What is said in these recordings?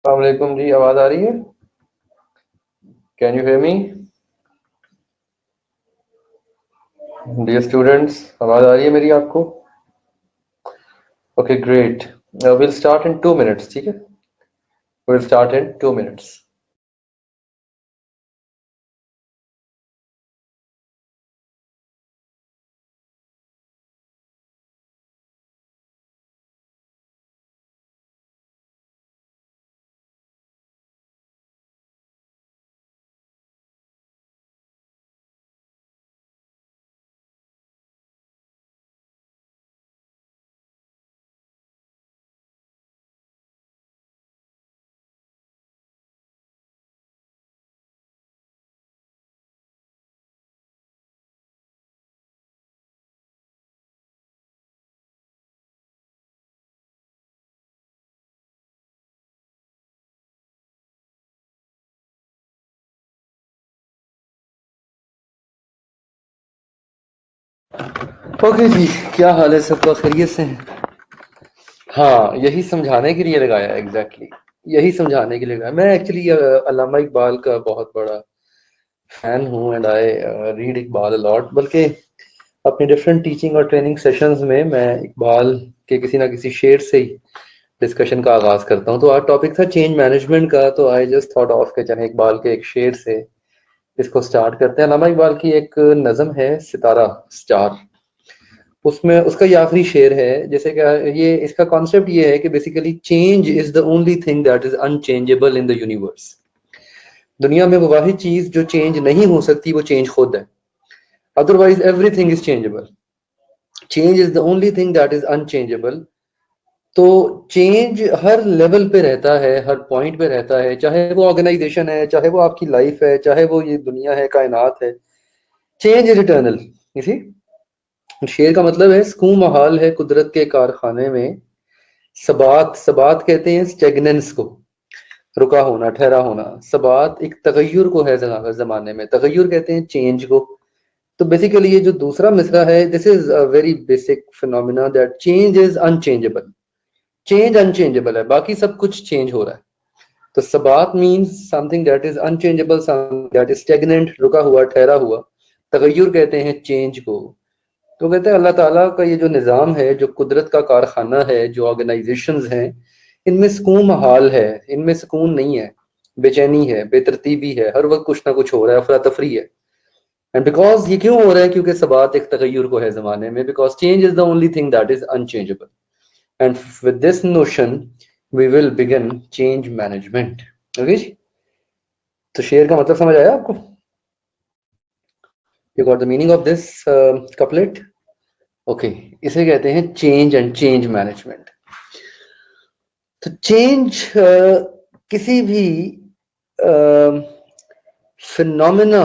अस्सलाम वालेकुम जी, आवाज आ रही है? Can you hear me? Dear students, आवाज आ रही है मेरी आपको? Okay, great. Will start in 2 minutes, ठीक है? Will start in 2 minutes. Okay जी, क्या हाल है? सबका खैरियत से है? हाँ, यही समझाने के लिए लगाया है, एग्जैक्टली यही समझाने के लिए लगाया। मैं एक्चुअली अल्लामा इकबाल का बहुत बड़ा फैन हूँ and I read Iqbal a lot. बल्कि अपनी डिफरेंट टीचिंग और ट्रेनिंग सेशंस में मैं इकबाल के किसी ना किसी शेर से ही डिस्कशन का आगाज करता हूँ। तो आज टॉपिक था चेंज मैनेजमेंट का, तो आई जस्ट थॉट ऑफ के चले इकबाल के एक शेर से इसको स्टार्ट करते हैं। अल्लामा इकबाल की एक नज़म है सितारा, स्टार। उसमें उसका ये आखिरी शेर है। जैसे कि ये इसका कॉन्सेप्ट ये है कि basically change is the only thing that is unchangeable in the universe. दुनिया में वो वाहिद चीज जो चेंज नहीं हो सकती वो चेंज खुद है। Otherwise everything is changeable. Change is the only thing that is unchangeable. तो चेंज हर लेवल पे रहता है, हर पॉइंट पे रहता है, चाहे वो ऑर्गेनाइजेशन है, चाहे वो आपकी लाइफ है, चाहे वो ये दुनिया है, कायनात है। Change is eternal. इसी शेर का मतलब है सुकून महाल है कुदरत के कारखाने में। सबात सबात कहते हैं स्टेगनेंस को, रुका होना, ठहरा होना। सबात एक तगय्युर को है जमाने में, तगय्युर कहते हैं चेंज को। तो बेसिकली ये जो दूसरा मिसरा है, this is a very basic phenomena that change is unchangeable. Change unchangeable है, बाकी सब कुछ चेंज हो रहा है। तो सबात means something that is unchangeable, something that is stagnant, रुका हुआ, ठहरा हुआ। तगय्युर कहते हैं चेंज को। तो कहते हैं अल्लाह ताला का ये जो निज़ाम है, जो कुदरत का कारखाना है, जो ऑर्गेनाइजेशंस हैं, इनमें सुकून हाल है, इनमें सुकून नहीं है, बेचैनी है, बेतरतीबी है, हर वक्त कुछ ना कुछ हो रहा है, अफरा तफरी है। एंड बिकॉज ये क्यों हो रहा है? क्योंकि सबात एक तगय्युर को है ज़माने में। Because change is the only thing that is unchangeable. And with this notion we will begin change management. Okay जी, तो शेर का मतलब समझ आया आपको? You got the meaning of this couplet? Okay, इसे कहते हैं चेंज एंड चेंज मैनेजमेंट। तो चेंज किसी भी फिनोमेना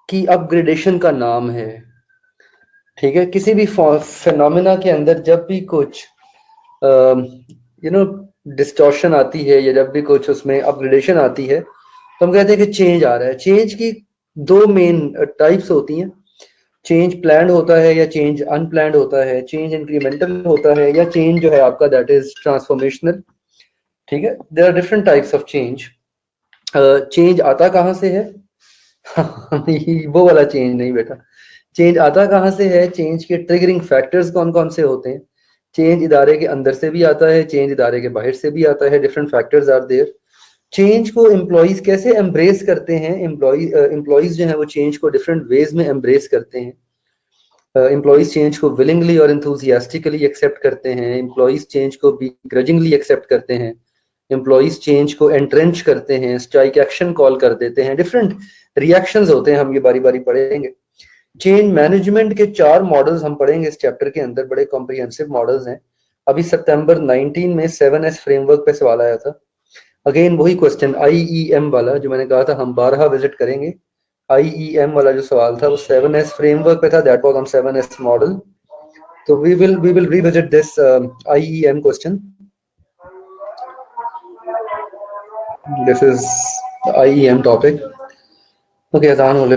की अपग्रेडेशन का नाम है। ठीक है, किसी भी फिनोमेना के अंदर जब भी कुछ यू नो डिस्टॉर्शन आती है, या जब भी कुछ उसमें अपग्रेडेशन आती है, तो हम कहते हैं कि चेंज आ रहा है। चेंज की दो मेन टाइप्स होती हैं। चेंज प्लान्ड होता है या चेंज अनप्लान्ड होता है। चेंज इंक्रीमेंटल होता है या चेंज जो है आपका दैट इज ट्रांसफॉर्मेशनल। ठीक है, there are different types of change. Change आता कहाँ से है? वो वाला चेंज नहीं बेटा। चेंज आता कहाँ से है? चेंज के ट्रिगरिंग फैक्टर्स कौन कौन से होते हैं? चेंज इदारे के अंदर से भी आता है, चेंज इदारे के बाहर से भी आता है। Different factors are there. Change को एम्प्लॉइज कैसे एम्ब्रेस करते हैं? एम्प्लॉइज जो है वो चेंज को डिफरेंट वेज में एम्ब्रेस करते हैं। एम्प्लॉइज चेंज को विलिंगली और इंथुजियास्टिकली एक्सेप्ट करते हैं। एम्प्लॉइज चेंज को बीग्रजिंगली एक्सेप्ट करते हैं। एम्प्लॉइज चेंज को एंट्रेंच करते हैं, स्ट्राइक एक्शन कॉल कर देते हैं। डिफरेंट रिएक्शंस होते हैं, हम ये बारी बारी पढ़ेंगे। चेंज मैनेजमेंट के 4 मॉडल्स हम पढ़ेंगे इस चैप्टर के अंदर, बड़े कॉम्प्रिहेंसिव मॉडल्स हैं। अभी सितंबर 19 में 7S फ्रेमवर्क पे सवाल आया था। अगेन वही क्वेश्चन IEM वाला जो मैंने कहा था हम 12 विजिट करेंगे। IEM वाला जो सवाल था वो 7S फ्रेमवर्क पे था, that was on 7S model. तो we will revisit this IEM question. This is IEM topic. Okay, अजान हो ले।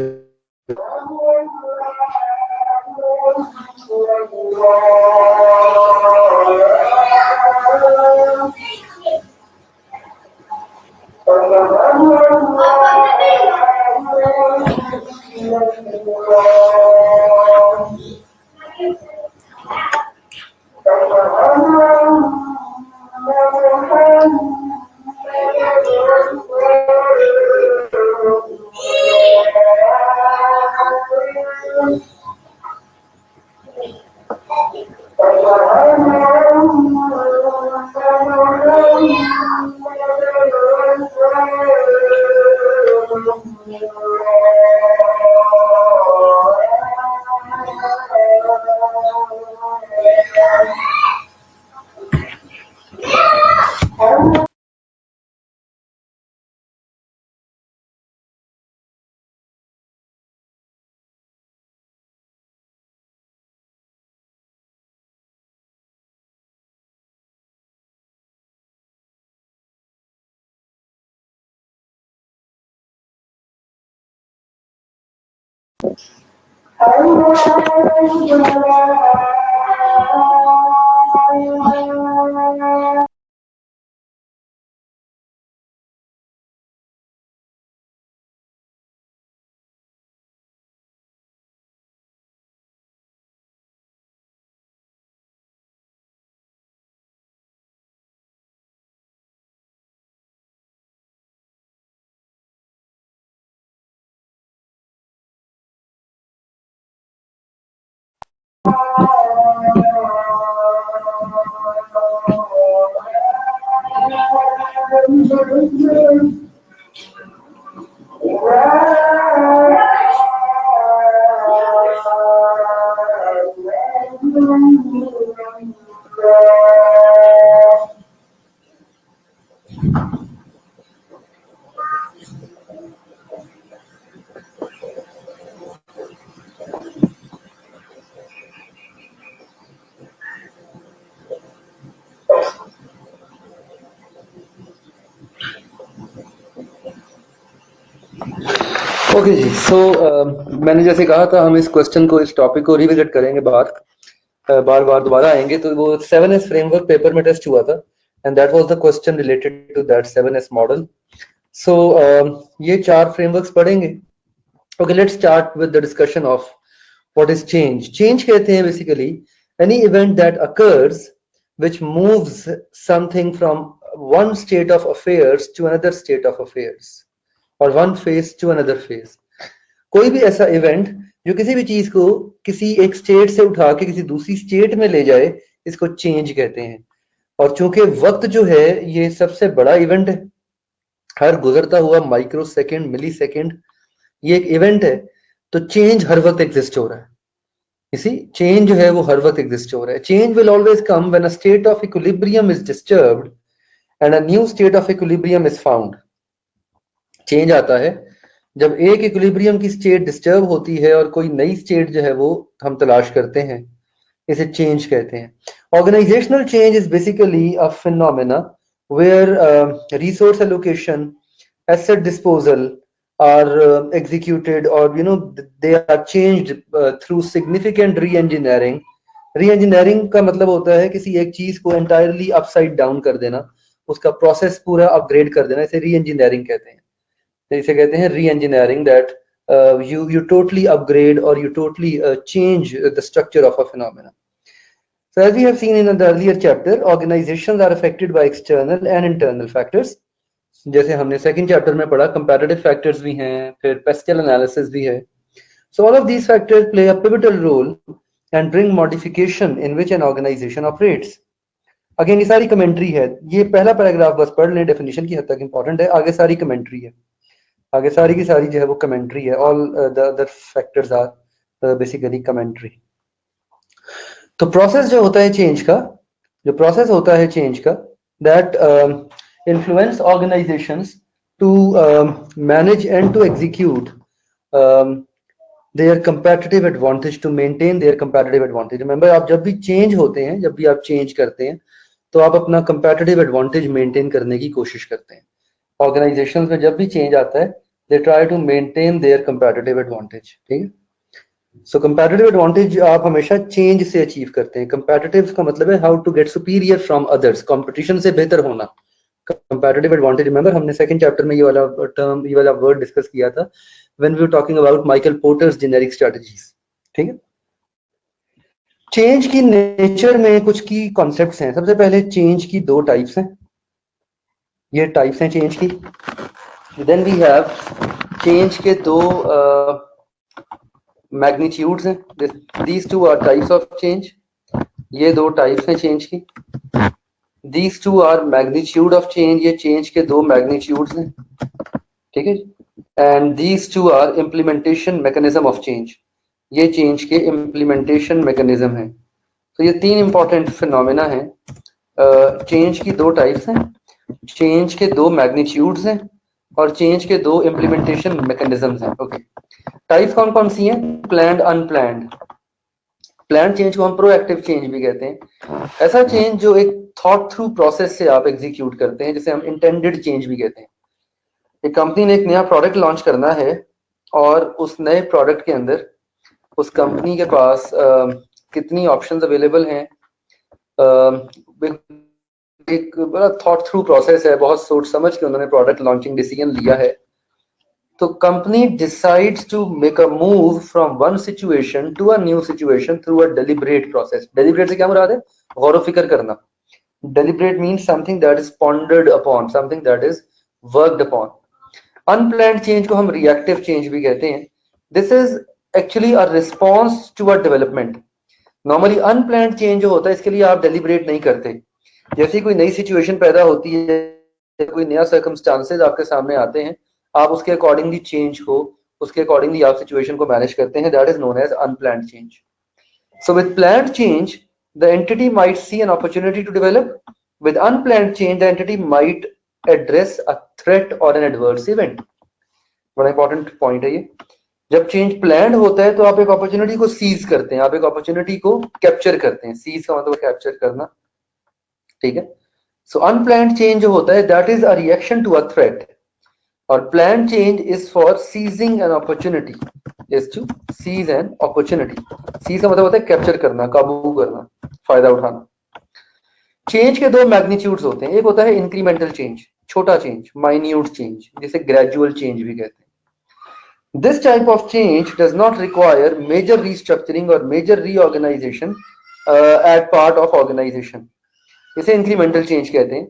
ओके जी। सो मैंने जैसे कहा था हम इस क्वेश्चन को, इस टॉपिक को रिविजिट करेंगे, बार बार दोबारा आएंगे। तो वो 7S फ्रेमवर्क पेपर में टेस्ट हुआ था and that was the question related to that 7S model. So ये 4 फ्रेमवर्क्स पढ़ेंगे। Okay, let's start with the discussion of what is change. Change कहते हैं basically any event that occurs which moves something from one state of affairs to another state of affairs or one phase to another phase। कोई भी ऐसा event जो किसी भी चीज को किसी एक स्टेट से उठा के किसी दूसरी स्टेट में ले जाए, इसको चेंज कहते हैं। और चूंकि वक्त जो है ये सबसे बड़ा इवेंट है, हर गुजरता हुआ माइक्रो सेकेंड, मिली सेकेंड ये एक इवेंट है, तो चेंज हर वक्त एग्जिस्ट हो रहा है। इसी चेंज जो है वो हर वक्त एग्जिस्ट हो रहा है। Change will always come when a state of equilibrium is disturbed and a new state of equilibrium is found. Change आता है जब एक इक्विलिब्रियम की स्टेट डिस्टर्ब होती है और कोई नई स्टेट जो है वो हम तलाश करते हैं, इसे चेंज कहते हैं। Organizational change is basically a phenomena where resource allocation, asset disposal are executed, or they are changed through significant re-engineering। री-इंजीनियरिंग का मतलब होता है किसी एक चीज को एंटायरली अपसाइड डाउन कर देना, उसका प्रोसेस पूरा अपग्रेड कर देना, इसे री-इंजीनियरिंग कहते हैं। इसे कहते हैं री-इंजीनियरिंग, that you totally upgrade or you totally change the structure of a phenomena। So as we have seen in the earlier chapter, organizations are affected by external and internal factors। जैसे हमने सेकंड चैप्टर में पढ़ा, comparative factors भी हैं, फिर Pascal analysis भी है। So all of these factors play a pivotal role and bring modification in which an organization operates. Again ये सारी कमेंट्री है, ये पहला पैराग्राफ बस पढ़ लें, डेफिनेशन की हद तक इंपॉर्टेंट है, आगे सारी कमेंट्री है, आगे सारी की सारी जो है वो कमेंट्री है। All the other factors are basically commentary. तो प्रोसेस जो होता है चेंज का, जो प्रोसेस होता है चेंज का, that influence organizations to manage and to execute their competitive advantage, to maintain their competitive advantage। Remember, आप जब भी चेंज होते हैं, जब भी आप चेंज करते हैं, तो आप अपना competitive advantage मेंटेन करने की कोशिश करते हैं। ऑर्गेनाइजेशंस में जब भी चेंज आता है, they try to maintain their competitive advantage। ठीक है, सो कंपैरेटिव एडवांटेज आप हमेशा चेंज से अचीव करते हैं। कंपैरेटिव का मतलब है how to get superior from others, competition से बेहतर होना, कंपैरेटिव एडवांटेज। रिमेंबर हमने सेकंड चैप्टर में ये वाला टर्म, ये वाला वर्ड डिस्कस किया था when we were talking about Michael Porter's generic strategies. ठीक है, चेंज की नेचर में कुछ की कॉन्सेप्ट्स हैं। सबसे पहले चेंज की 2 टाइप्स हैं, ये टाइप्स हैं चेंज की। देन वी हैव चेंज के 2 मैग्नीट्यूड्स हैं। These 2 are types of change, ये 2 टाइप्स हैं चेंज की। These two are magnitude of change, ये चेंज के दो मैग्नीट्यूड्स हैं, ठीक है। And these two are implementation mechanism of change, ये चेंज के इम्प्लीमेंटेशन मैकेनिज्म है। तो ये तीन इंपॉर्टेंट फिनोमेना हैं। चेंज की दो टाइप्स हैं, चेंज के दो मैग्नीट्यूड्स हैं और चेंज के दो इम्प्लीमेंटेशन मैकेनिज्म्स हैं। ओके, टाइप्स कौन कौन सी हैं? Planned, unplanned. प्लान्ड चेंज को हम प्रोएक्टिव चेंज भी कहते हैं, ऐसा चेंज जो एक थॉट थ्रू प्रोसेस से आप एग्जीक्यूट करते हैं, जिसे हम इंटेंडेड चेंज भी कहते हैं। एक कंपनी ने एक नया प्रोडक्ट लॉन्च करना है और उस नए प्रोडक्ट के अंदर उस कंपनी के पास कितनी ऑप्शंस अवेलेबल हैं, एक बड़ा थॉट थ्रू प्रोसेस है, बहुत सोच समझ के उन्होंने प्रोडक्ट लॉन्चिंग डिसीजन लिया है। तो company decides to make a move from one situation to a new situation through a deliberate process. Deliberate से क्या मुराद है? गौर व फिक्र करना। Deliberate means something that is pondered upon, something that is worked upon. Unplanned change को हम रिएक्टिव चेंज भी कहते हैं। This is actually a response to a development. Normally unplanned change जो होता है, इसके लिए आप डेलिब्रेट नहीं करते। जैसे कोई नई सिचुएशन पैदा होती है, कोई नया सर्कमस्टांसेस आपके सामने आते हैं, आप उसके अकॉर्डिंगली चेंज को, उसके अकॉर्डिंगली आप सिचुएशन को मैनेज करते हैं। That is known as unplanned change. So with planned change the entity might see an opportunity to develop, with unplanned change the entity might address a threat और an adverse event. बड़ा important point है ये। जब change planned होता है तो आप एक अपॉर्चुनिटी को सीज करते हैं, आप एक अपॉर्चुनिटी को कैप्चर करते हैं। सीज का मतलब कैप्चर करना, ठीक है। सो अनप्लान्ड चेंज जो होता है that is a reaction to a threat, और planned change is for seizing an opportunity, is to seize an opportunity. Seize का मतलब होता है कैप्चर करना, काबू करना, फायदा उठाना। चेंज के दो मैग्नीट्यूड्स होते हैं, एक होता है इंक्रीमेंटल चेंज, छोटा चेंज, माइन्यूट चेंज, जिसे ग्रेजुअल चेंज भी कहते हैं। This type of change does not require major restructuring or major reorganization at part of organization. इसे इंक्रीमेंटल चेंज कहते हैं।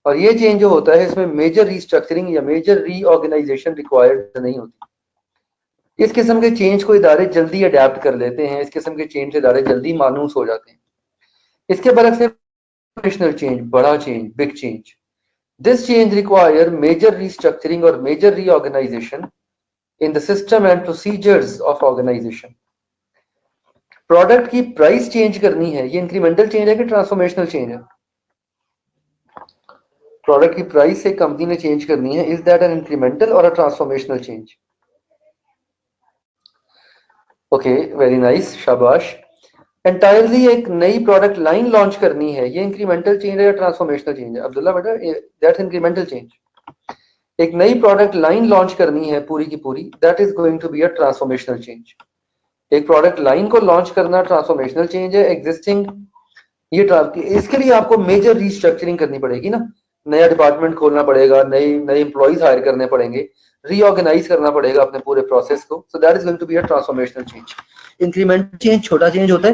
और ये चेंज जो होता है इसमें मेजर रीस्ट्रक्चरिंग या मेजर रीऑर्गेनाइजेशन रिक्वायर्ड नहीं होती। इस किस्म के चेंज को इदारे जल्दी अडेप्ट कर लेते हैं, इस किस्म के चेंज से इदारे जल्दी मानूस हो जाते हैं। इसके बरक्स ट्रांसफॉर्मेशनल चेंज, बड़ा change, big change. This change require major restructuring और major reorganization in the system and procedures of organization. Product की प्राइस चेंज करनी है, ये इंक्रीमेंटल चेंज है कि ट्रांसफॉर्मेशनल चेंज है? प्रोडक्ट की प्राइस एक कंपनी ने चेंज करनी है, इज दैट एन इंक्रीमेंटल और a transformational change? Okay, very nice, शाबाश। एंटायरली एक नई प्रोडक्ट लाइन लॉन्च करनी है, ये इंक्रीमेंटल चेंज है या ट्रांसफॉर्मेशनल चेंज है? अब्दुल्ला बेटा, दैट्स इंक्रीमेंटल चेंज। एक नई प्रोडक्ट लाइन लॉन्च करनी है पूरी की पूरी, that is going to be a transformational change. एक प्रोडक्ट लाइन को लॉन्च करना ट्रांसफॉर्मेशनल चेंज है। एग्जिस्टिंग इसके लिए आपको मेजर रीस्ट्रक्चरिंग करनी पड़ेगी ना, नया डिपार्टमेंट खोलना पड़ेगा, नए नए एम्प्लॉइज हायर करने पड़ेंगे, रीऑर्गेनाइज करना पड़ेगा अपने पूरे प्रोसेस को। So that is going to be a transformational change. Incremental change छोटा चेंज होता है।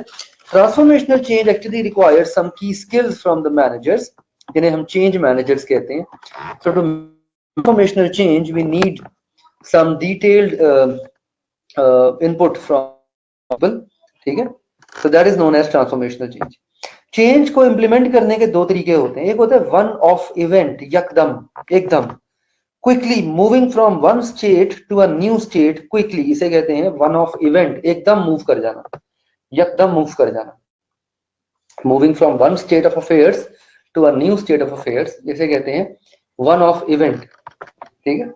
Transformational change actually requires some की स्किल्स फ्रॉम द मैनेजर्स, जिन्हें हम चेंज मैनेजर्स कहते हैं। So to transformational change we need some detailed input from people, ठीक है। So that is known as transformational change. Change को इंप्लीमेंट करने के दो तरीके होते हैं, एक होता है वन ऑफ इवेंट, यकदम, एकदम, quickly moving from one state to a new state quickly, इसे कहते हैं वन ऑफ इवेंट, एकदम मूव कर जाना, यकदम मूव कर जाना। Moving from one state of affairs to a new state of affairs, इसे कहते हैं वन ऑफ इवेंट, ठीक है।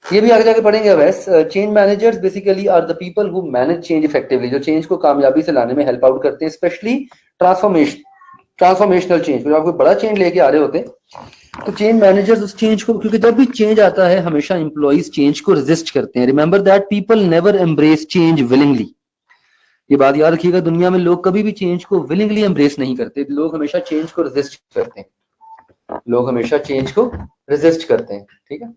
ये भी आगे जाके पढ़ेंगे। वैसे change managers basically are the people who manage change effectively, जो चेंज को कामयाबी से लाने में हेल्प आउट करते हैं, स्पेशली ट्रांसफॉर्मेशनल चेंज। जब आप कोई बड़ा चेंज लेके आ रहे होते हैं तो चेंज मैनेजर्स उस चेंज को, क्योंकि जब भी चेंज आता है हमेशा एम्प्लॉइज चेंज को रेजिस्ट करते हैं। Remember that people never embrace change willingly. ये बात याद रखिएगा, दुनिया में लोग कभी भी चेंज को विलिंगली एम्ब्रेस नहीं करते, लोग हमेशा चेंज को रेजिस्ट करते हैं, लोग हमेशा चेंज को रेजिस्ट करते हैं, ठीक है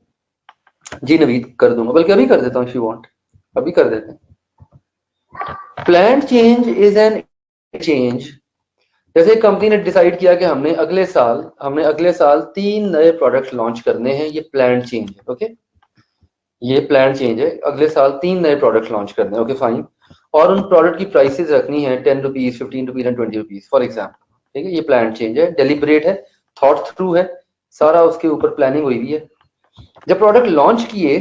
जी। नवीद कर दूंगा, बल्कि अभी कर देता हूँ, इफ यू वांट अभी कर देते हैं। Planned change is an change. जैसे कंपनी ने डिसाइड किया कि हमने अगले साल 3 नए प्रोडक्ट लॉन्च करने हैं, ये प्लान्ड चेंज है। ओके, ये प्लान्ड चेंज है, अगले साल 3 नए प्रोडक्ट लॉन्च करने हैं। Okay fine. और उन प्रोडक्ट की प्राइसेस रखनी है 10 rupees, 15 rupees and 20 rupees for example, ठीक है। ये प्लान्ड चेंज है, डेलिब्रेट है, थॉट थ्रू है, सारा उसके ऊपर प्लानिंग हुई हुई है। जब प्रोडक्ट लॉन्च किए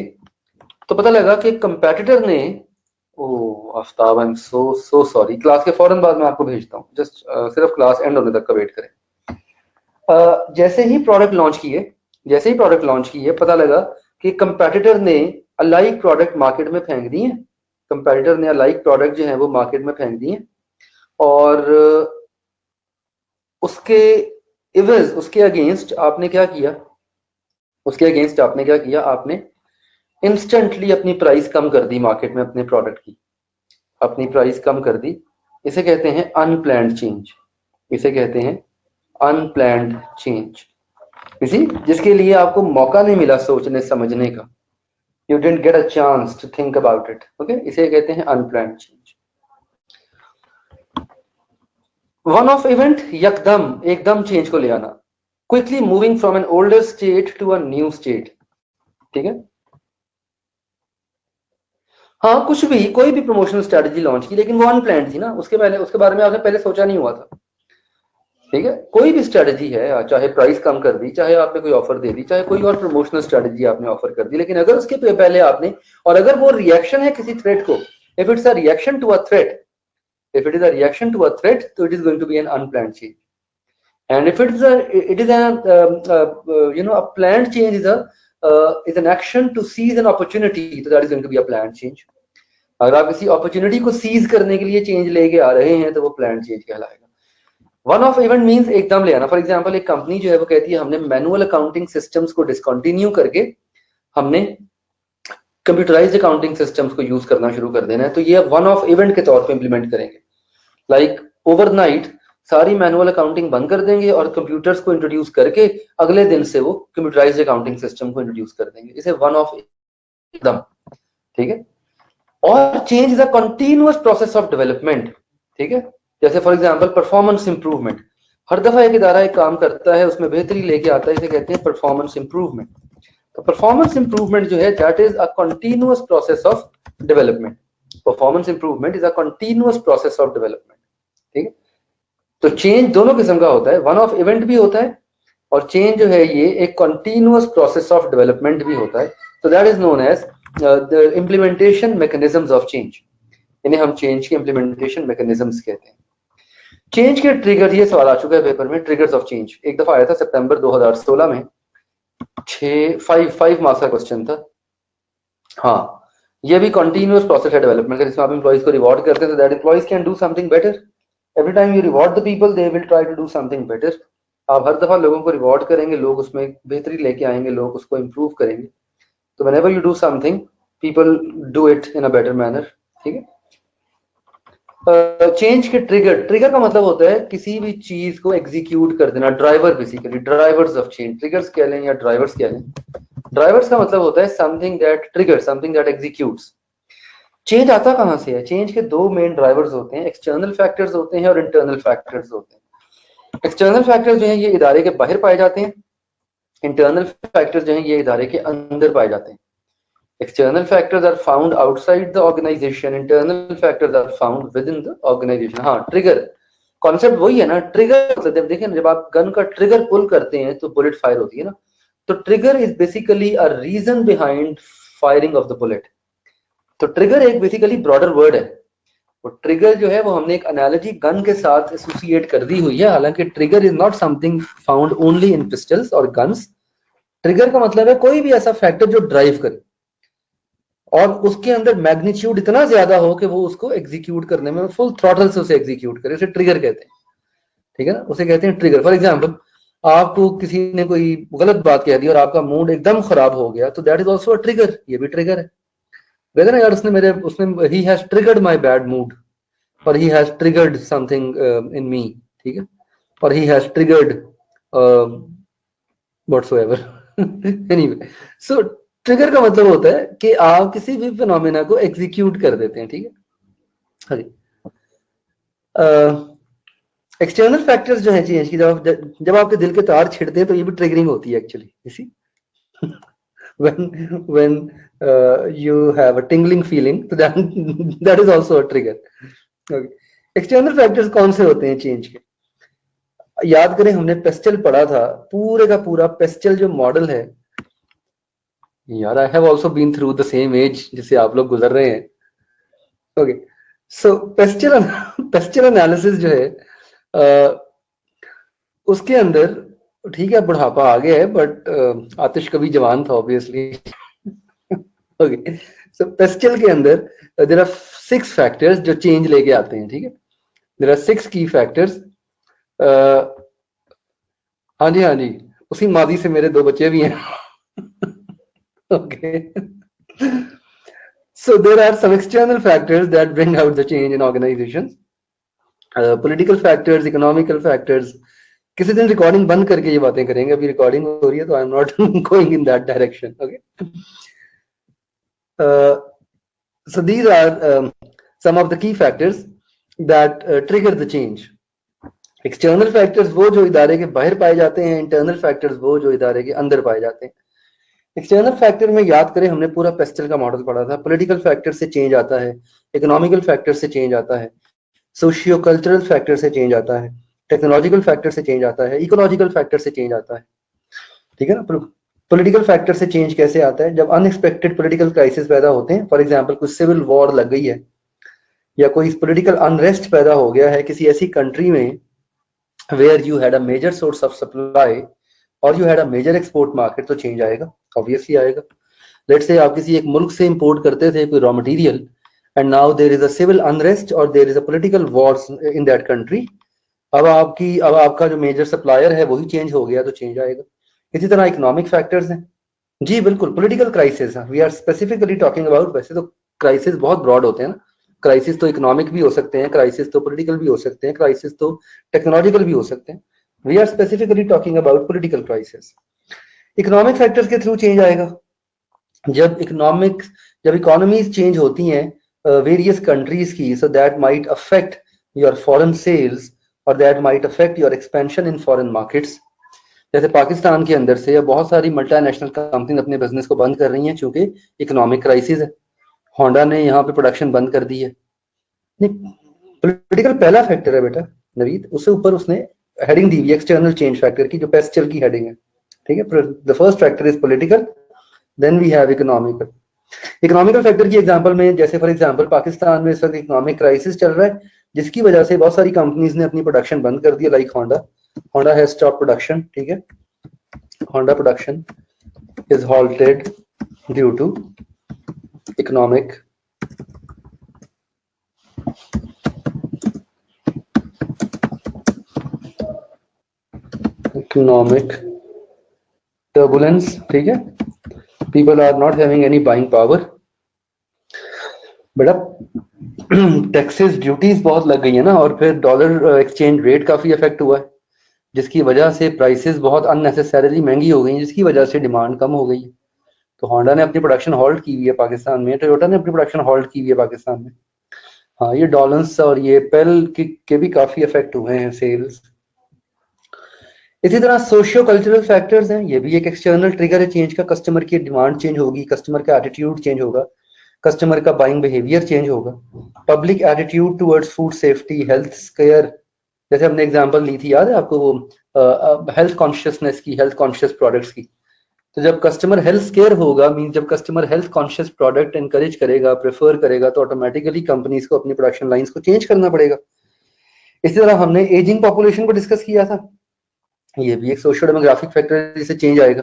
तो पता लगा कि कंपेटिटर ने, oh Aftab I am so so sorry, class के फौरन बाद मैं आपको भेजता हूँ, जस्ट सिर्फ क्लास एंड होने तक का वेट करें। जैसे ही प्रोडक्ट लॉन्च किए, जैसे ही प्रोडक्ट लॉन्च किए पता लगा कि कंपेटिटर ने अलाइक प्रोडक्ट मार्केट में फेंक दिए, कंपेटिटर ने अलाइक प्रोडक्ट जो है वो मार्केट में फेंक दिए, और उसके इवज, उसके अगेंस्ट आपने क्या किया, उसके अगेंस्ट आपने क्या किया, आपने इंस्टेंटली अपनी प्राइस कम कर दी मार्केट में अपने प्रोडक्ट की, अपनी प्राइस कम कर दी। इसे कहते हैं अनप्लैंड चेंज, इसे कहते हैं अनप्लैंड चेंज, इसी जिसके लिए आपको मौका नहीं मिला सोचने समझने का, you didn't get a chance to think about it, okay, इसे कहते हैं unplanned change. One of event, यकदम एकदम चेंज को ले आना, quickly moving from an older state to a new state, ठीक है। हाँ, कुछ भी, कोई भी प्रमोशनल स्ट्रेटजी लॉन्च की, लेकिन वो अनप्लान्ड थी ना, उसके पहले, उसके बारे में आपने पहले सोचा नहीं हुआ था, ठीक है। कोई भी स्ट्रेटजी है, चाहे प्राइस कम कर दी, चाहे आपने कोई ऑफर दे दी, चाहे कोई और प्रमोशनल स्ट्रेटजी आपने ऑफर कर दी, लेकिन अगर उसके पहले आपने, और अगर वो रिएक्शन है किसी थ्रेट को, if it's a reaction to a threat, if it is a reaction to a threat, so it is going to be an unplanned change. And if it is a a planned change is an action to seize an opportunity, so that is going to be a planned change. अगर आप किसी opportunity को seize करने के लिए change लेके आ रहे हैं तो वो प्लान चेंज कहलाएगा। वन ऑफ इवेंट मींस एकदम ले आना। फॉर एग्जांपल एक कंपनी जो है वो कहती है हमने मैनुअल अकाउंटिंग सिस्टम्स को डिसकंटिन्यू करके हमने कंप्यूटराइज्ड अकाउंटिंग सिस्टम्स को यूज करना शुरू कर देना है, तो ये वन ऑफ इवेंट के तौर पे इंप्लीमेंट करेंगे। लाइक ओवरनाइट सारी मैनुअल अकाउंटिंग बंद कर देंगे और कंप्यूटर्स को इंट्रोड्यूस करके अगले दिन से वो कंप्यूटराइज्ड अकाउंटिंग सिस्टम को इंट्रोड्यूस कर देंगे, इसे वन ऑफ एकदम, ठीक है। और change is a continuous process of development, ठीक है। जैसे फॉर एग्जांपल परफॉर्मेंस इंप्रूवमेंट, हर दफा एक इदारा एक काम करता है उसमें बेहतरी लेके आता है, इसे कहते हैं परफॉर्मेंस इंप्रूवमेंट। तो परफॉर्मेंस इंप्रूवमेंट जो है that is a continuous process of development, performance improvement is a continuous process of development, ठीक है। तो चेंज दोनों किस्म का होता है, वन ऑफ इवेंट भी होता है और चेंज जो है ये एक कंटीन्यूअस प्रोसेस ऑफ डेवलपमेंट भी होता है। तो that is known as the implementation mechanisms of change, इन्हें हम चेंज के इम्प्लीमेंटेशन मैकेनिज्म्स कहते हैं। चेंज के ट्रिगर, ये सवाल आ चुका है पेपर में, ट्रिगर्स ऑफ चेंज एक दफा आया था सितंबर 2016 में, 5 मार्क्स का क्वेश्चन था। हाँ, ये भी कंटीन्यूअस प्रोसेस है डेवलपमेंट का, जिसमें आप एम्प्लॉइज को रिवॉर्ड करते हैं so that employees can do something better. Every time you reward the people, they will try to do something better. आप हर दफा लोगों को रिवॉर्ड करेंगे, लोग उसमें बेहतरी लेके आएंगे, लोग उसको इम्प्रूव करेंगे। तो whenever you do something, people do it in a better manner, ठीक है। चेंज के ट्रिगर, ट्रिगर का मतलब होता है किसी भी चीज को एग्जीक्यूट कर देना, driver, basically drivers of change, triggers कह लें या ड्राइवर्स कह लें। ड्राइवर्स का मतलब होता है something that trigger, something that executes. Change आता कहां से है? चेंज के दो मेन ड्राइवर्स होते हैं, एक्सटर्नल फैक्टर्स होते हैं और इंटरनल फैक्टर्स होते हैं। एक्सटर्नल फैक्टर्स जो हैं ये इदारे के बाहर पाए जाते हैं, इंटरनल फैक्टर्स जो हैं ये इदारे के अंदर पाए जाते हैं। External factors are found outside the organization, internal factors are found within the organization. हाँ, ट्रिगर कॉन्सेप्ट वही है ना, ट्रिगर मतलब देखिए ना, जब आप गन का ट्रिगर पुल करते हैं तो बुलेट फायर होती है ना, तो trigger is basically a reason behind firing of the bullet. तो ट्रिगर एक बेसिकली ब्रॉडर वर्ड है। वो ट्रिगर जो है वो हमने एक एनालॉजी गन के साथ एसोसिएट कर दी हुई है, हालांकि trigger is not something found only in pistols और गन्स। ट्रिगर का मतलब है कोई भी ऐसा फैक्टर जो ड्राइव करे और उसके अंदर मैग्नीट्यूड इतना ज्यादा हो कि वो उसको एग्जीक्यूट करने में फुल थ्रॉटल से उसे एग्जीक्यूट करे, उसे ट्रिगर कहते हैं, ठीक है ना, उसे कहते हैं ट्रिगर। फॉर एग्जांपल आपको किसी ने कोई गलत बात कह दी और आपका मूड एकदम खराब हो गया, तो that is also a trigger, ये भी ट्रिगर है। कहते ना यार उसने he has triggered my bad mood, और he has triggered something in me, ठीक है, और he has triggered whatsoever anyway. So trigger का मतलब होता है कि आप किसी भी फिनोमेना को एग्जीक्यूट कर देते हैं, ठीक है। एक्सटर्नल फैक्टर्स जो है चेंज की, जब आपके दिल के तार छिड़ते हैं तो ये भी ट्रिगरिंग होती है एक्चुअली, इसी when you have a tingling feeling, so that is also a trigger. Okay. External factors कौन से होते हैं चेंज के? याद करें हमने पेस्टल पढ़ा था, पूरे का पूरा पेस्टल जो मॉडल है, यार I have also been through the same as जिससे आप लोग गुजर रहे हैं। ओके, सो पेस्टल एनालिसिस जो है उसके अंदर, ठीक है बुढ़ापा आ गया है बट आतिश कभी जवान था ऑब्वियसली। ओके, सो पेस्टल के अंदर देयर आर 6 फैक्टर्स जो चेंज लेके आते हैं, ठीक है। देयर आर 6 की फैक्टर्स। हाँ जी हाँ जी, उसी मादी से मेरे 2 बच्चे भी हैं। Okay, so there are some external factors that bring out the change in organizations. Political factors, economical factors. किसी दिन रिकॉर्डिंग बंद करके ये बातें करेंगे, अभी रिकॉर्डिंग हो रही है तो I am not going in that direction. Okay, so these are some of the key factors that trigger the change. External factors वो जो इदारे के बाहर पाए जाते हैं, इंटरनल फैक्टर्स वो जो इदारे के अंदर पाए जाते हैं। एक्सटर्नल फैक्टर में याद करें हमने पूरा पेस्टल का मॉडल पढ़ा था। पॉलिटिकल फैक्टर से चेंज आता है, इकोनॉमिकल फैक्टर से चेंज आता है, सोशियो कल्चरल फैक्टर से चेंज आता है, टेक्नोलॉजिकल फैक्टर से चेंज आता है, इकोलॉजिकल फैक्टर से चेंज आता है, ठीक है ना। पॉलिटिकल फैक्टर से चेंज कैसे आता है? जब अनएक्सपेक्टेड पॉलिटिकल क्राइसिस पैदा होते हैं, फॉर एग्जांपल कुछ सिविल वॉर लग गई है या कोई पॉलिटिकल अनरेस्ट पैदा हो गया है किसी ऐसी कंट्री में where you had a major source of supply और you had a major export market, तो चेंज आएगा, ऑब्वियसली आएगा। लेट्स से आप किसी एक मुल्क से इंपोर्ट करते थे कोई raw material and now there is a civil unrest और there is a political wars in that country. अब आपका जो मेजर सप्लायर है वही चेंज हो गया, तो चेंज आएगा। इसी तरह इकोनॉमिक फैक्टर्स हैं जी, बिल्कुल। Political crisis we are specifically talking about. वैसे तो क्राइसिस बहुत ब्रॉड होते हैं ना, क्राइसिस तो इकोनॉमिक भी हो सकते हैं, क्राइसिस तो पॉलिटिकल भी हो सकते हैं, क्राइसिस तो टेक्नोलॉजिकल भी हो सकते हैं। We are specifically talking about political crisis. Economic factors के थ्रू चेंज आएगा। जब इकोनॉमीज चेंज होती हैं वेरियस कंट्रीज की, so that might affect your foreign sales और that might affect your expansion in foreign markets. जैसे पाकिस्तान के अंदर से अब बहुत सारी मल्टीनेशनल कंपनी अपने बिजनेस को बंद कर रही हैं क्योंकि इकोनॉमिक क्राइसिस है। होंडा ने यहाँ पे प्रोडक्शन बंद कर दी है। पॉलिटिकल पहला फैक्टर है बेटा नवीद, उससे ऊपर उसने हेडिंग दी हुई एक्सटर्नल चेंज फैक्टर की, जो पेस्टल की हेडिंग है, ठीक है। The first factor is political, then we have economical. Economical factor की एग्जांपल में, जैसे फॉर एग्जांपल पाकिस्तान में इस वक्त इकोनॉमिक क्राइसिस चल रहा है जिसकी वजह से बहुत सारी कंपनीज ने अपनी प्रोडक्शन बंद कर दी, like Honda has stop production, ठीक है। Honda production is halted due to economic turbulence, ठीक है। People are not having any buying power. बेटा टैक्सेस ड्यूटीज बहुत लग गई है ना, और फिर डॉलर एक्सचेंज रेट काफी इफेक्ट हुआ है, जिसकी वजह से प्राइसेस बहुत अननेसेसरीली महंगी हो गई, जिसकी वजह से डिमांड कम हो गई है। तो होंडा ने अपनी प्रोडक्शन हॉल्ट की हुई है पाकिस्तान में, टोयोटा ने अपनी प्रोडक्शन हॉल्ट की हुई है पाकिस्तान में। हाँ, ये डॉलर्स और ये पेल के भी काफी इफेक्ट हुए हैं सेल्स। इसी तरह सोशियो कल्चरल फैक्टर्स हैं, ये भी एक एक्सटर्नल ट्रिगर है चेंज का। कस्टमर की डिमांड चेंज होगी, कस्टमर का एटीट्यूड चेंज होगा, कस्टमर का बाइंग बिहेवियर चेंज होगा। Public attitude towards food safety, health care, जैसे हमने एग्जांपल ली थी, याद है आपको वो हेल्थ कॉन्शियसनेस की, हेल्थ कॉन्शियस प्रोडक्ट्स की। तो जब कस्टमर हेल्थ केयर होगा, मीन जब customer health conscious product encourage करेगा, प्रेफर करेगा, तो ऑटोमेटिकली कंपनीज को अपनी प्रोडक्शन लाइंस को चेंज करना पड़ेगा। इसी तरह हमने एजिंग पॉपुलेशन को डिस्कस किया था, ये भी एक सोशल डेमोग्राफिक फैक्टर है जिससे चेंज आएगा।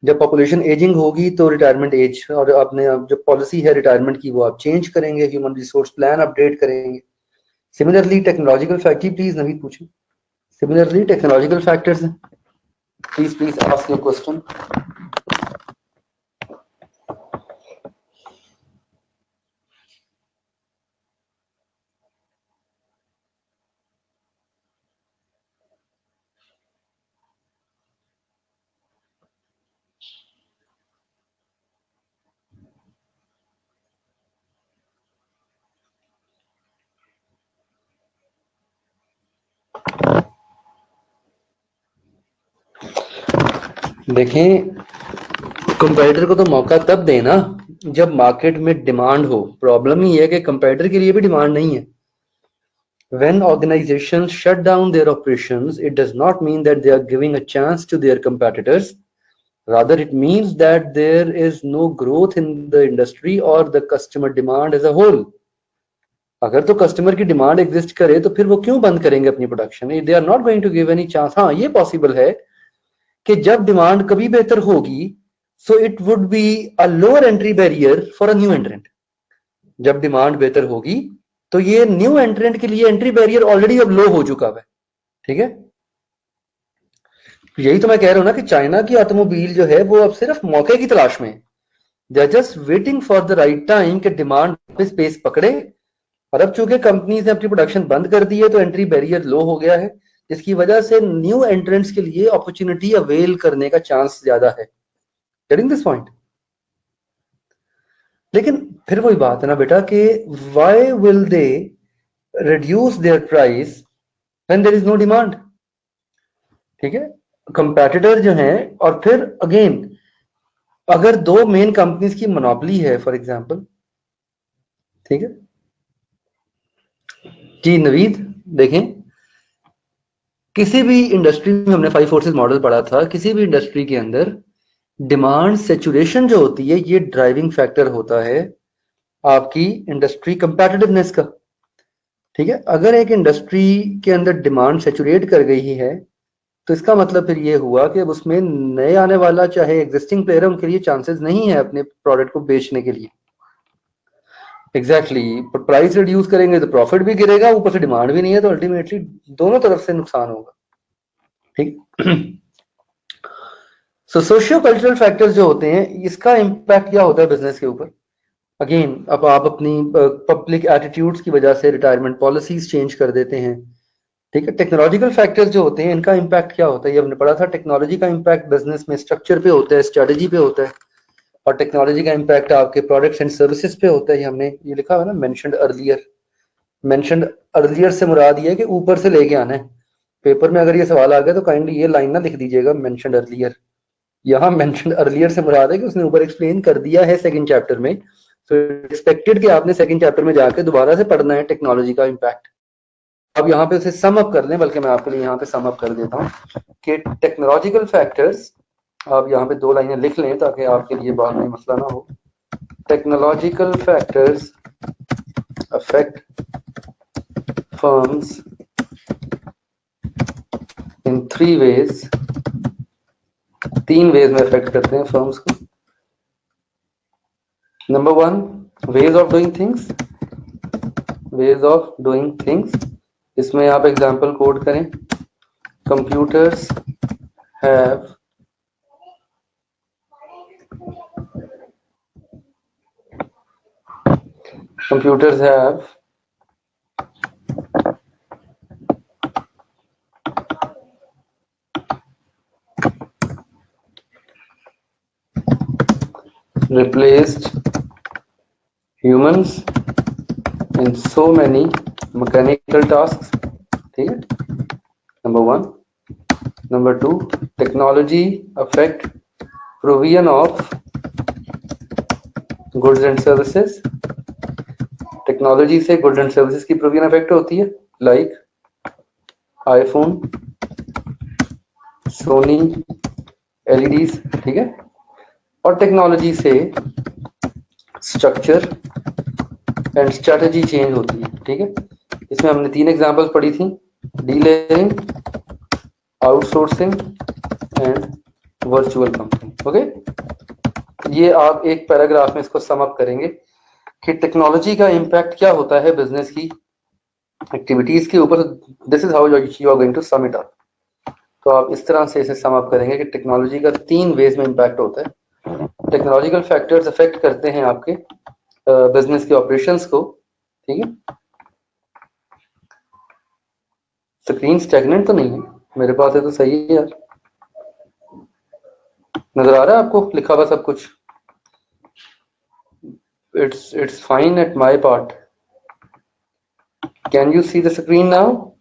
जब पॉपुलेशन एजिंग होगी तो रिटायरमेंट एज और अपने जो पॉलिसी है रिटायरमेंट की वो आप चेंज करेंगे, ह्यूमन रिसोर्स प्लान अपडेट करेंगे। Similarly technological factor, please Naveed पूछें। सिमिलरली टेक्नोलॉजिकल फैक्टर्स हैं, प्लीज आस्क योर क्वेश्चन। देखें, कंपेटिटर को तो मौका तब देना जब मार्केट में डिमांड हो। प्रॉब्लम ही है कि कंपेटिटर के लिए भी डिमांड नहीं है। When organizations shut down their operations, it does not mean that they are giving a chance to their competitors. Rather, it means that there is no growth in the industry or the customer demand as a whole. अगर तो customer की demand exist करे तो फिर वो क्यों बंद करेंगे अपनी production? They are not going to give any chance. हाँ, ये पॉसिबल है कि जब डिमांड कभी बेहतर होगी, so it would be a lower entry barrier for a new एंट्रेंट. जब डिमांड बेहतर होगी तो ये न्यू एंट्रेंट के लिए एंट्री बैरियर ऑलरेडी अब लो हो चुका है. ठीक है, यही तो मैं कह रहा हूं ना कि चाइना की ऑटोमोबाइल जो है वो अब सिर्फ मौके की तलाश में है. They are just waiting for the right time कि डिमांड पे स्पेस पकड़े. और अब चूंकि कंपनीज ने अपनी प्रोडक्शन बंद कर दी है तो एंट्री बैरियर लो हो गया है, जिसकी वजह से न्यू एंट्रेंट्स के लिए अपॉर्चुनिटी अवेल करने का चांस ज्यादा है. Getting this point? लेकिन फिर वही बात है ना बेटा कि why will they reduce their price when there is no demand? ठीक है, कंपेटिटर जो हैं, और फिर अगेन अगर दो मेन कंपनीज की मोनोपोली है फॉर एग्जांपल, ठीक है जी नवीद, देखें किसी भी इंडस्ट्री में, हमने 5 फोर्सेस मॉडल पढ़ा था, किसी भी इंडस्ट्री के अंदर डिमांड सेचुरेशन जो होती है ये ड्राइविंग फैक्टर होता है आपकी इंडस्ट्री कंपेटिटिवनेस का. ठीक है, अगर एक इंडस्ट्री के अंदर डिमांड सेचुरेट कर गई है तो इसका मतलब फिर ये हुआ कि अब उसमें नए आने वाला चाहे एग्जिस्टिंग प्लेयर है उनके लिए चांसेस नहीं है अपने प्रोडक्ट को बेचने के लिए. Exactly exactly. प्राइस रिड्यूस करेंगे तो प्रॉफिट भी गिरेगा, ऊपर से डिमांड भी नहीं है, तो अल्टीमेटली दोनों तरफ से नुकसान होगा. ठीक. सो सोशियो कल्चरल फैक्टर्स जो होते हैं, इसका इम्पैक्ट क्या होता है बिजनेस के ऊपर? अगेन अब आप अपनी पब्लिक एटीट्यूड्स की वजह से रिटायरमेंट पॉलिसीज चेंज कर देते हैं. ठीक है, टेक्नोलॉजिकल फैक्टर्स जो होते हैं इनका इम्पैक्ट क्या होता है? ये हमने पढ़ा था, टेक्नोलॉजी का इम्पैक्ट बिजनेस में स्ट्रक्चर पे होता है, स्ट्रेटजी पे होता है, और टेक्नोलॉजी का इम्पैक्ट आपके प्रोडक्ट्स एंड सर्विसेज पे होता है. ये हमने ये लिखा हुआ है ना, मेंशन्ड अर्लियर. मेंशन्ड अर्लियर से मुराद ये है कि ऊपर से लेके आना है. पेपर में अगर ये सवाल आ गया तो काइंडली ये लाइन ना लिख दीजिएगा मेंशन्ड अर्लियर. यहाँ मेंशन्ड अर्लियर से मुराद है कि उसने ऊपर एक्सप्लेन कर दिया है सेकंड चैप्टर में, तो एक्सपेक्टेड कि आपने सेकंड चैप्टर में जाके दोबारा से पढ़ना है टेक्नोलॉजी का इम्पैक्ट. अब यहाँ पे उसे सम अप कर लें, बल्कि मैं आपके लिए यहाँ पे सम अप कर देता हूँ कि टेक्नोलॉजिकल फैक्टर्स, आप यहाँ पे 2 लाइनें लिख लें ताकि आपके लिए बाद में मसला ना हो. Technological factors affect firms in 3 ways. 3 ways में अफेक्ट करते हैं फर्म्स को. Number 1, ways of doing things. Ways of doing things, इसमें आप एग्जांपल कोड करें. Computers have replaced humans in so many mechanical tasks. ठीक है, number 1. Number 2, technology affect provision of goods and services. Technology से goods and services की provision affect होती है, like iPhone, Soni, LEDs. ठीक है, और टेक्नोलॉजी से स्ट्रक्चर एंड स्ट्रेटजी चेंज होती है. ठीक है, इसमें हमने 3 एग्जांपल्स पढ़ी थी, delayering, outsourcing and virtual company. Okay, ये आप एक पैराग्राफ में इसको सम अप करेंगे कि टेक्नोलॉजी का इम्पैक्ट क्या होता है बिजनेस की एक्टिविटीज के ऊपर. This is how you are going to sum it up. तो आप इस तरह से इसे सम अप करेंगे कि टेक्नोलॉजी का 3 वेज में इम्पैक्ट होता है. टेक्नोलॉजिकल फैक्टर्स अफेक्ट करते हैं आपके बिजनेस के ऑपरेशंस को. ठीक है, स्क्रीन स्टैग्नेंट तो नहीं है मेरे पास, है तो सही है यार. नजर आ रहा है आपको लिखा हुआ सब कुछ? it's fine at my part. Can you see the screen now?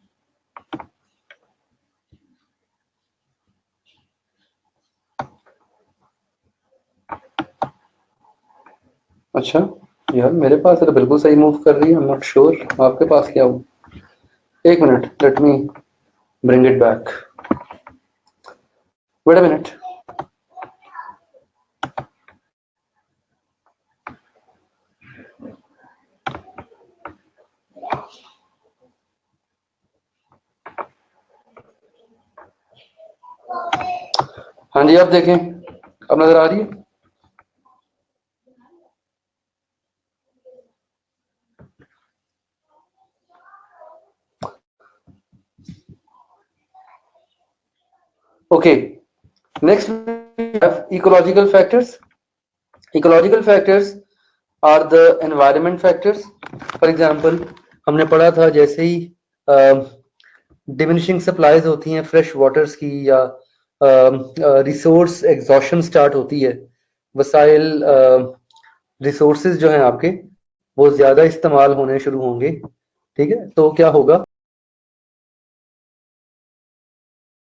अच्छा यार, मेरे पास तो बिल्कुल सही मूव कर रही है. आई एम नॉट श्योर आपके पास क्या हो. एक minute, let me bring it back. Wait a minute. हाँ जी, आप देखें, अब नजर आ रही है? Okay. Next we have ecological factors. Ecological factors are the environment factors. For example, हमने पढ़ा था जैसे ही डिमिनिशिंग सप्लाईज होती हैं फ्रेश वाटर्स की या रिसोर्स एग्जॉशन स्टार्ट होती है, वसाइल रिसोर्सेज जो हैं आपके वो ज्यादा इस्तेमाल होने शुरू होंगे, ठीक है? तो क्या होगा,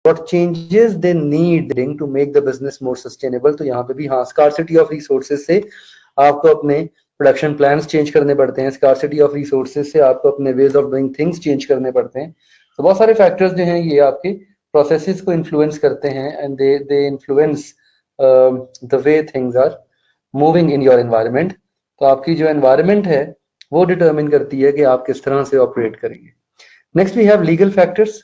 what changes they need to make the business more sustainable. तो यहाँ पे भी हाँ, scarcity of resources से आपको अपने प्रोडक्शन प्लान्स चेंज करने पड़ते हैं, स्कार्सिटी ऑफ रिसोर्सेज से आपको अपने veg of doing things change करने पड़ते हैं। तो बहुत सारे फैक्टर्स जो हैं ये आपके प्रोसेसेस को इन्फ्लुएंस करते हैं and they influence the way things are moving in your environment. तो आपकी जो एनवायरनमेंट है वो डिटरमिन करती है कि आप किस तरह से ऑपरेट करेंगे। Next we have legal factors.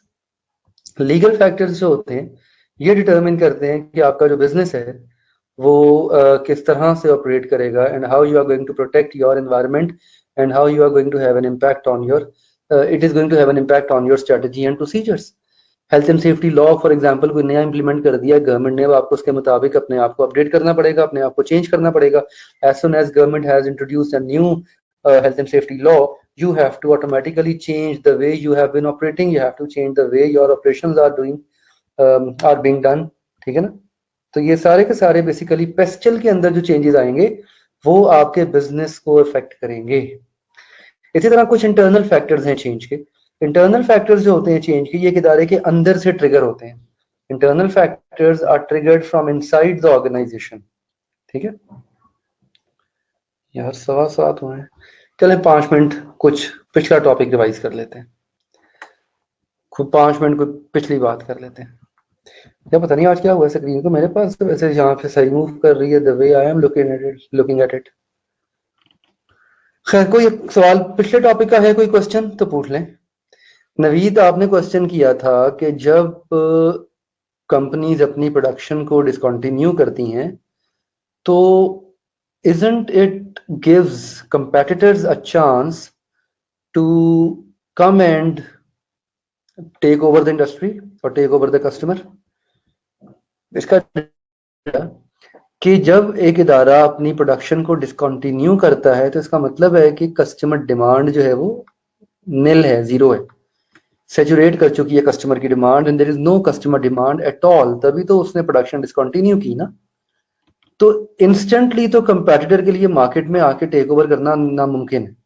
Legal factors जो होते हैं ये डिटरमिन करते हैं कि आपका जो बिजनेस है वो किस तरह से ऑपरेट करेगा and how you are going to protect your environment and how you are going to have an impact on your it is going to have an impact on your strategy and procedures. Health and safety law for example कोई नया implement कर दिया government ने, आपको उसके मुताबिक अपने आप को अपडेट करना पड़ेगा, अपने आप को चेंज करना पड़ेगा। As soon as government has introduced a new health and safety law, you have to automatically change the way you have been operating, you have to change the way your operations are doing are being done, ठीक है ना? तो ये सारे के सारे basically pastel के अंदर जो चेंजेस आएंगे वो आपके बिजनेस को इफेक्ट करेंगे। इसी तरह कुछ इंटरनल फैक्टर्स हैं चेंज के। इंटरनल फैक्टर्स जो होते हैं चेंज के, ये एक इदारे के अंदर से ट्रिगर होते हैं। Internal factors are triggered from inside the organisation, ठीक है यार? 7:15 हुए हैं, चले 5 मिनट कुछ पिछला टॉपिक रिवाइज कर लेते हैं, खुद 5 मिनट कुछ पिछली बात कर लेते हैं। क्या पता नहीं आज क्या हुआ स्क्रीन को, मेरे पास तो वैसे यहाँ पे सही मूव कर रही है, the way I am looking at it. खैर, कोई सवाल पिछले टॉपिक का है, कोई क्वेश्चन तो पूछ लें। नवीद, आपने क्वेश्चन किया था कि जब कंपनीज अपनी प्रोडक्शन को डिसकंटिन्यू करती हैं तो isn't it gives competitors a chance to come and take over the industry or take over the customer? इसका कि जब एक इदारा अपनी प्रोडक्शन को डिसकंटिन्यू करता है तो इसका मतलब है कि कस्टमर डिमांड जो है वो निल है, जीरो है, सैचुरेट कर चुकी है कस्टमर की demand and there is no customer demand at all, तभी तो उसने प्रोडक्शन डिसकंटिन्यू की ना। तो इंस्टेंटली तो कंपेटिटर के लिए मार्केट में आके टेक ओवर करना नामुमकिन है,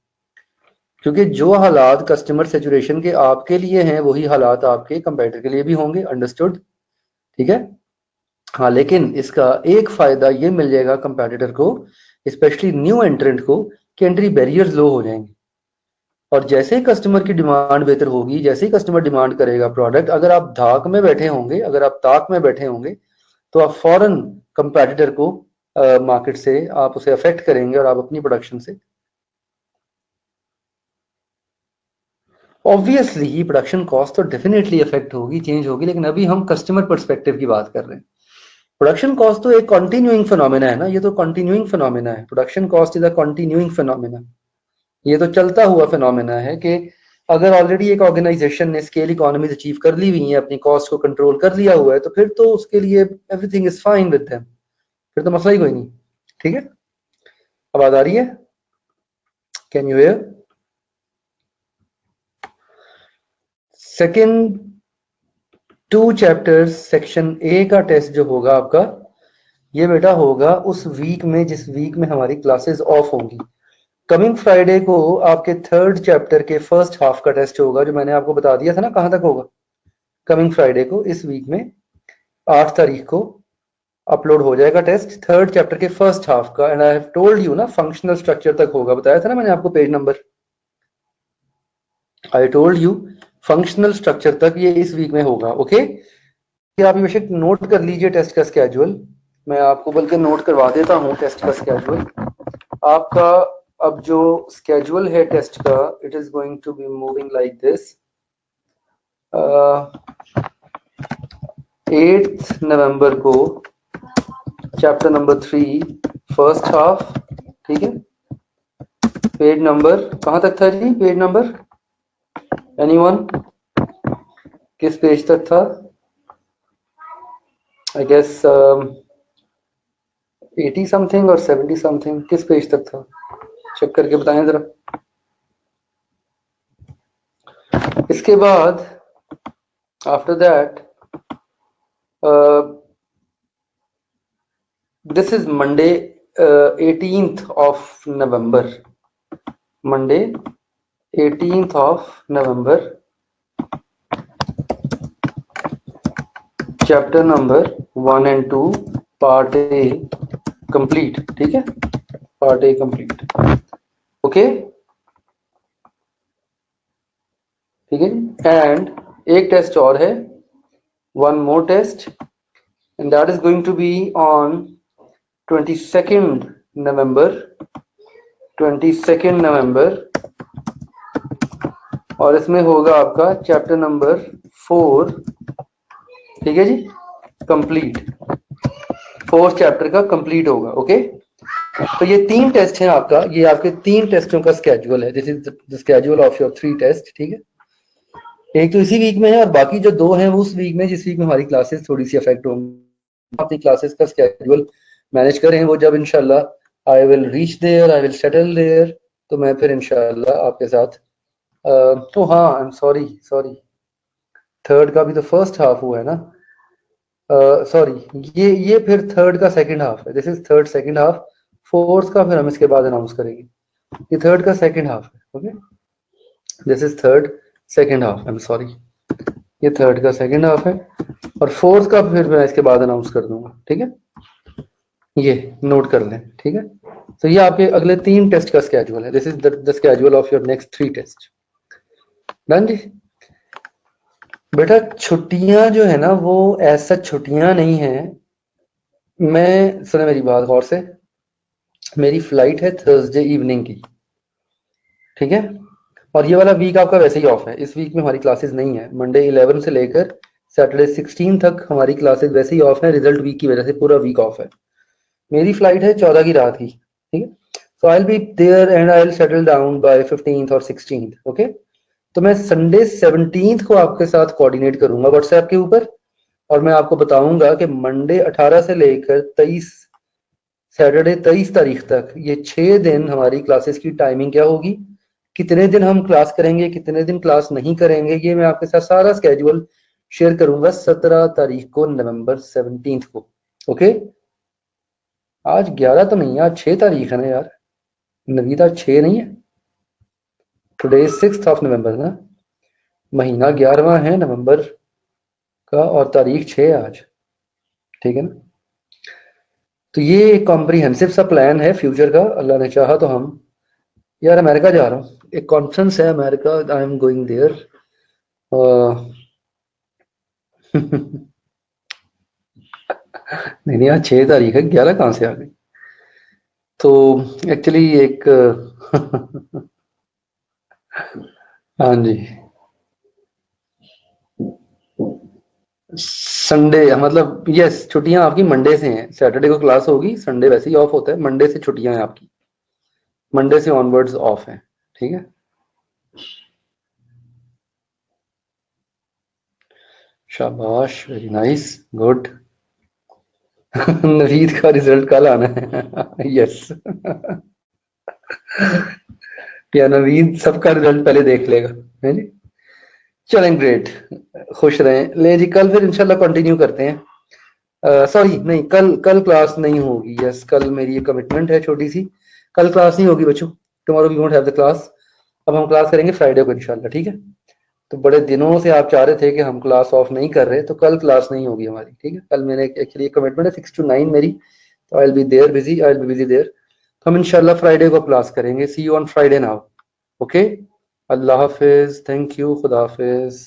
क्योंकि जो हालात कस्टमर सैचुरेशन के आपके लिए हैं वही हालात आपके कंपेटिटर के लिए भी होंगे। अंडरस्टूड, ठीक है? हाँ, लेकिन इसका एक फायदा ये मिल जाएगा कंपेटिटर को, स्पेशली न्यू एंट्रेंट को, कि एंट्री बैरियर्स लो हो जाएंगे। और जैसे ही कस्टमर की डिमांड बेहतर होगी, जैसे ही कस्टमर डिमांड करेगा प्रोडक्ट, अगर आप ताक में बैठे होंगे तो आप फौरन कंपेटिटर को मार्केट से आप उसे अफेक्ट करेंगे और आप अपनी प्रोडक्शन से ऑब्वियसली प्रोडक्शन कॉस्ट तो डेफिनेटली अफेक्ट होगी, चेंज होगी, लेकिन अभी हम कस्टमर पर्सपेक्टिव की बात कर रहे हैं। प्रोडक्शन कॉस्ट तो एक कंटिन्यूइंग फिनोमेना है ना, ये तो कंटिन्यूइंग फिनोमेना है। Production cost is a continuing phenomena, ये तो चलता हुआ फिनोमेना है कि अगर ऑलरेडी एक ऑर्गेनाइजेशन ने स्केल इकोनॉमीज अचीव कर ली हुई है, अपनी कॉस्ट को कंट्रोल कर लिया हुआ है, तो फिर तो उसके लिए everything is fine with them, फिर तो मसला ही कोई नहीं, ठीक है? आवाज आ रही है? Can you here? Second 2 chapters section A का टेस्ट जो होगा आपका, ये बेटा होगा उस वीक में जिस वीक में हमारी क्लासेस ऑफ होंगी। कमिंग फ्राइडे को आपके 3rd चैप्टर के फर्स्ट हाफ का टेस्ट होगा, जो मैंने आपको बता दिया था ना कहां तक होगा। कमिंग फ्राइडे को, इस वीक में 8 तारीख को अपलोड हो जाएगा टेस्ट 3rd चैप्टर के फर्स्ट हाफ का। And I have told you ना फंक्शनल स्ट्रक्चर तक होगा, बताया था ना मैंने आपको page number. I told you functional structure तक ये इस वीक में होगा। ओके, ये आप बेशक नोट कर लीजिए टेस्ट का स्केड्यूल। मैं आपको बल्कि नोट करवा देता हूँ टेस्ट का स्केड्यूल आपका। अब जो स्केड्यूल है टेस्ट का, it is going to be moving like this. 8 नवंबर को चैप्टर नंबर 3 फर्स्ट हाफ, ठीक है। पेज नंबर कहाँ तक था जी? Page number anyone? किस पेज तक था? आई गेस 80 समथिंग और 70 समथिंग, किस पेज तक था? चेक करके बताएं जरा। इसके बाद after that this is Monday 18th of November, Monday 18th of November, chapter number 1 and 2 part A complete, ठीक है, पार्ट ए कंप्लीट। ओके, ठीक है। एंड एक टेस्ट और है, one more test, and that is going to be on 22nd November, 22nd November, और इसमें होगा आपका चैप्टर नंबर 4, ठीक है जी, कंप्लीट। 4th चैप्टर का कंप्लीट होगा। ओके, तो ये 3 टेस्ट हैं आपका, ये आपके 3 टेस्टों का स्केड्यूल है। This is the schedule of your 3 test, ठीक है। एक तो इसी वीक में है और बाकी जो 2 हैं वो उस वीक में, जिस वीक में हमारी क्लासेस थोड़ी सी अफेक्ट होंगी। अपनी क्लासेस का स्केड्यूल मैनेज करें, वो जब इंशाल्लाह I will reach there, I will settle there, तो मैं फिर इंशाल्लाह आपके साथ तो हाँ, आई एम सॉरी, थर्ड का भी तो फर्स्ट हाफ हुआ है ना, सॉरी, ये फिर थर्ड का सेकंड हाफ है। This is third second half, fourth का फिर हम इसके बाद अनाउंस करेंगे। ये थर्ड का सेकंड हाफ है। Okay, this is third second half, I am sorry, ये थर्ड का सेकंड हाफ है, और फोर्थ का फिर मैं इसके बाद अनाउंस कर दूंगा, ठीक है। ये नोट कर लें, ठीक है। तो ये आपके अगले 3 टेस्ट का स्केड्यूल है। This is the schedule of your next 3 test. Done जी। बेटा छुट्टियां जो है ना वो ऐसा छुट्टियां नहीं है। मैं सुने मेरी बात गौर से, मेरी फ्लाइट है थर्सडे इवनिंग की, ठीक है। और ये वाला वीक आपका वैसे ही ऑफ है, इस वीक में हमारी क्लासेस नहीं है। मंडे 11 से लेकर सैटरडे 16 तक हमारी क्लासेस वैसे ही ऑफ है, रिजल्ट वीक की वजह से पूरा वीक ऑफ है। मेरी फ्लाइट है 14 की रात की, ठीक है। So I will be there and I will settle down by 15th और 16th। ओके, तो मैं संडे 17th को आपके साथ कोऑर्डिनेट करूंगा व्हाट्सएप के ऊपर, और मैं आपको बताऊंगा कि मंडे 18 से लेकर 23, सैटरडे 23 तारीख तक ये 6 दिन हमारी क्लासेस की टाइमिंग क्या होगी, कितने दिन हम क्लास करेंगे, कितने दिन क्लास नहीं करेंगे, ये मैं आपके साथ सारा स्केड्यूल शेयर करूंगा 17 तारीख को, नवंबर 17th को। ओके, आज 11 तो नहीं है, आज 6 तारीख है ना यार, नवीद आज 6 नहीं है, टुडे 6th ऑफ नवंबर ना, महीना 11वां है नवंबर का और तारीख 6 है आज, ठीक है ना। तो ये एक कॉम्प्रिहेंसिव सा प्लान है फ्यूचर का, अल्लाह ने चाहा तो हम यार अमेरिका जा रहा हूँ, एक कॉन्फ्रेंस है America, I am going there. नहीं नहीं, आज 6 तारीख है, 11 कहाँ से आ गई? तो एक्चुअली एक हाँ जी, संडे मतलब यस, छुट्टियां आपकी मंडे से हैं, सैटरडे को क्लास होगी, संडे वैसे ही ऑफ होता है, मंडे से छुट्टियां हैं आपकी, मंडे से ऑनवर्ड्स ऑफ है, ठीक है। शाबाश, वेरी नाइस, गुड। नवीद का रिजल्ट कल आना है। यस। या नवीद सबका रिजल्ट पहले देख लेगा, है जी। चलें, ग्रेट, खुश रहें। ले जी, कल फिर इंशाल्लाह कंटिन्यू करते हैं। सॉरी नहीं, कल कल क्लास नहीं होगी। यस, कल मेरी एक कमिटमेंट है छोटी सी, कल क्लास नहीं होगी बच्चों। Tomorrow we won't have the class. अब हम क्लास करेंगे फ्राइडे को इंशाल्लाह, ठीक है। तो बड़े दिनों से आप चाह रहे थे कि हम क्लास ऑफ नहीं कर रहे, तो कल क्लास नहीं होगी हमारी, ठीक है। कल मैंने एक्चुअली एक कमिटमेंट है 6 to 9 मेरी, तो I will be there busy, I will be busy there. तो हम इंशाल्लाह फ्राइडे को क्लास करेंगे। See you on Friday now, okay. अल्लाह हाफिज, थैंक यू, खुदा हाफिज।